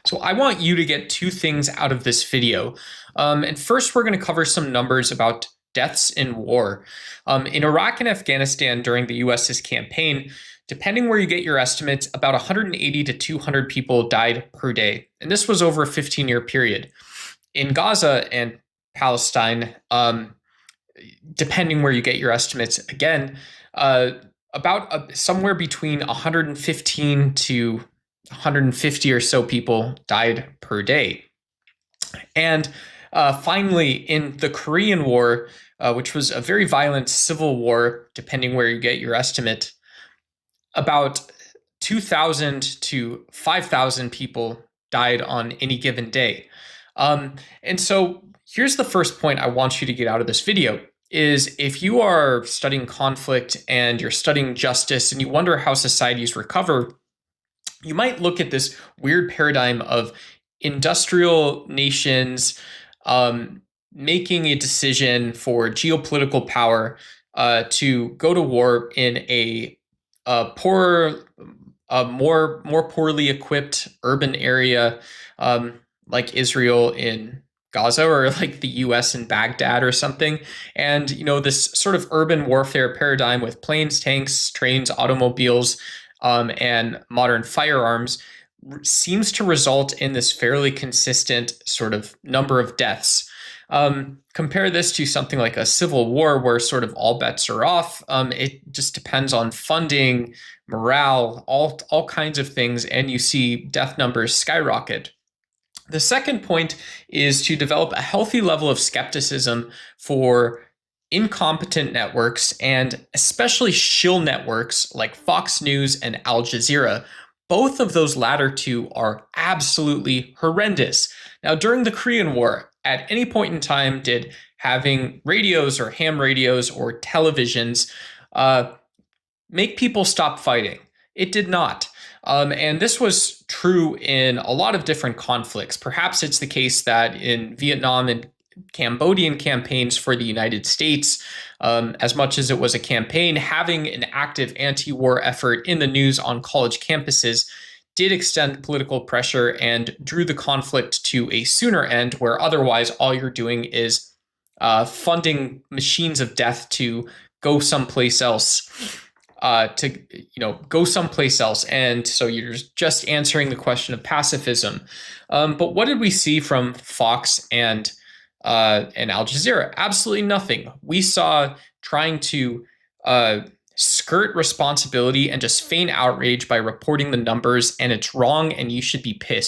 So I want you to get two things out of this video. And first, we're going to cover some numbers about deaths in war. In Iraq and Afghanistan during the US's campaign, depending where you get your estimates, about 180 to 200 people died per day. And this was over a 15-year period. In Gaza and Palestine, depending where you get your estimates, again, about somewhere between 115 to 150 or so people died per day. And finally, in the Korean War, which was a very violent civil war, depending where you get your estimate, about 2,000 to 5,000 people died on any given day. And so here's the first point I want you to get out of this video is if you are studying conflict and you're studying justice and you wonder how societies recover, you might look at this weird paradigm of industrial nations making a decision for geopolitical power to go to war in more poorly equipped urban area like Israel in Gaza or like the US in Baghdad or something. And, this sort of urban warfare paradigm with planes, tanks, trains, automobiles, and modern firearms seems to result in this fairly consistent sort of number of deaths. Compare this to something like a civil war where sort of all bets are off. It just depends on funding, morale, all kinds of things, and you see death numbers skyrocket. The second point is to develop a healthy level of skepticism for incompetent networks and especially shill networks like Fox News and Al Jazeera. Both of those latter two are absolutely horrendous. Now, during the Korean War, at any point in time, did having radios or ham radios or televisions make people stop fighting? It did not. And this was true in a lot of different conflicts. Perhaps it's the case that in Vietnam and Cambodian campaigns for the United States, as much as it was a campaign, having an active anti-war effort in the news on college campuses did extend political pressure and drew the conflict to a sooner end, where otherwise all you're doing is funding machines of death to go someplace else. Go someplace else. And so you're just answering the question of pacifism. But what did we see from Fox and Al Jazeera? Absolutely nothing. We saw trying to skirt responsibility and just feign outrage by reporting the numbers, and it's wrong, and you should be pissed.